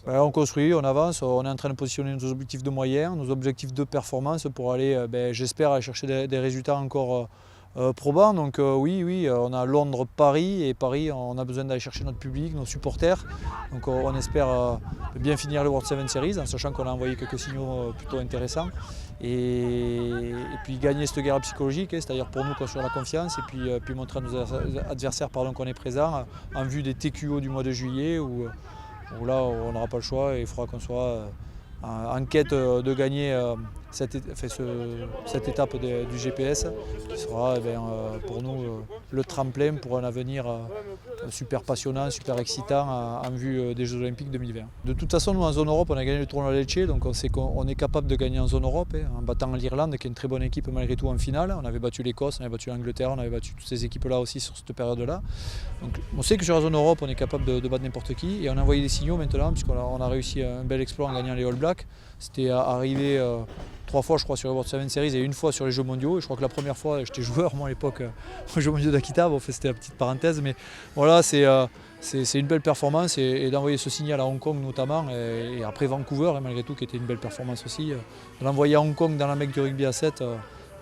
On construit, on avance, on est en train de positionner nos objectifs de moyens, nos objectifs de performance pour aller, j'espère, aller chercher des résultats encore probants. Donc oui, on a Londres, Paris, et Paris, on a besoin d'aller chercher notre public, nos supporters. Donc on espère bien finir le World 7 Series, en sachant qu'on a envoyé quelques signaux plutôt intéressants. Et puis gagner cette guerre psychologique, c'est-à-dire pour nous construire la confiance, et puis montrer à nos adversaires qu'on est présent en vue des TQO du mois de juillet, où là on n'aura pas le choix et il faudra qu'on soit en quête de gagner cette étape du GPS, qui sera pour nous le tremplin pour un avenir super passionnant, super excitant en vue des Jeux Olympiques 2020. De toute façon, nous en zone Europe, on a gagné le tournoi Lecce, donc on sait qu'on est capable de gagner en zone Europe, en battant l'Irlande, qui est une très bonne équipe malgré tout en finale. On avait battu l'Écosse, on avait battu l'Angleterre, on avait battu toutes ces équipes-là aussi sur cette période-là. Donc on sait que sur la zone Europe, on est capable de battre n'importe qui, et on a envoyé des signaux maintenant, puisqu'on a réussi un bel exploit en gagnant les All Blacks. C'était arrivé 3 fois je crois sur le World 7 Series et une fois sur les Jeux mondiaux. Et je crois que la première fois, j'étais joueur moi à l'époque aux Jeux mondiaux d'Akita, c'était la petite parenthèse, mais voilà, c'est une belle performance, et d'envoyer ce signal à Hong Kong notamment, et après Vancouver malgré tout, qui était une belle performance aussi, de l'envoyer à Hong Kong dans la Mecque du rugby à 7,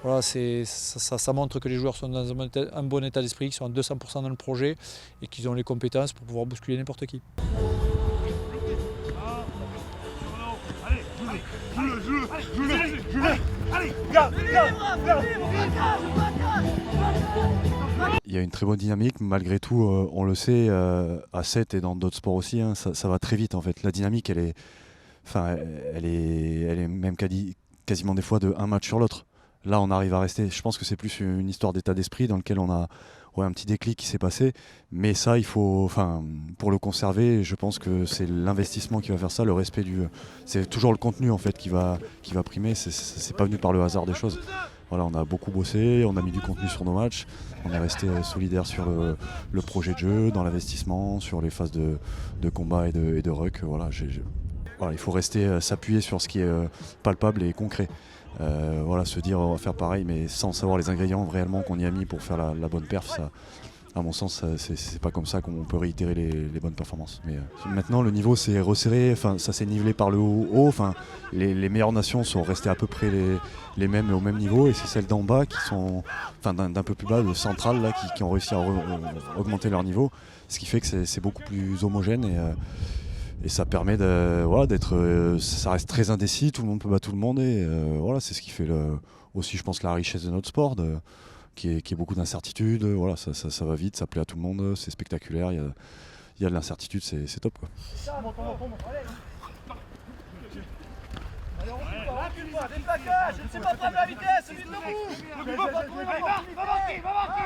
voilà, ça montre que les joueurs sont dans un bon état d'esprit, qu'ils sont à 200% dans le projet et qu'ils ont les compétences pour pouvoir bousculer n'importe qui. Il y a une très bonne dynamique, malgré tout, on le sait, à 7 et dans d'autres sports aussi, hein, ça va très vite en fait. La dynamique, elle est même quasiment des fois de un match sur l'autre. Là, on arrive à rester. Je pense que c'est plus une histoire d'état d'esprit dans lequel on a un petit déclic qui s'est passé. Mais ça, il faut, pour le conserver, je pense que c'est l'investissement qui va faire ça, le respect c'est toujours le contenu en fait qui va primer. C'est pas venu par le hasard des choses. Voilà, on a beaucoup bossé, on a mis du contenu sur nos matchs, on est resté solidaire sur le projet de jeu, dans l'investissement, sur les phases de combat et de ruck. Voilà, il faut rester s'appuyer sur ce qui est palpable et concret. Se dire on va faire pareil, mais sans savoir les ingrédients réellement qu'on y a mis pour faire la bonne perf, ça, à mon sens, c'est pas comme ça qu'on peut réitérer les bonnes performances. Mais maintenant, le niveau s'est resserré, ça s'est nivelé par le haut. Les meilleures nations sont restées à peu près les mêmes au même niveau, et c'est celles d'en bas qui sont, d'un peu plus bas, de centrales là, qui ont réussi à augmenter leur niveau, ce qui fait que c'est beaucoup plus homogène. Et ça permet d'être, ça reste très indécis, tout le monde peut battre tout le monde, et c'est ce qui fait aussi, je pense, la richesse de notre sport, qui est beaucoup d'incertitudes. Voilà, ça va vite, ça plaît à tout le monde, c'est spectaculaire, il y a de l'incertitude, c'est top quoi. Je ne sais pas prendre la vitesse, vite debout. Va marquer.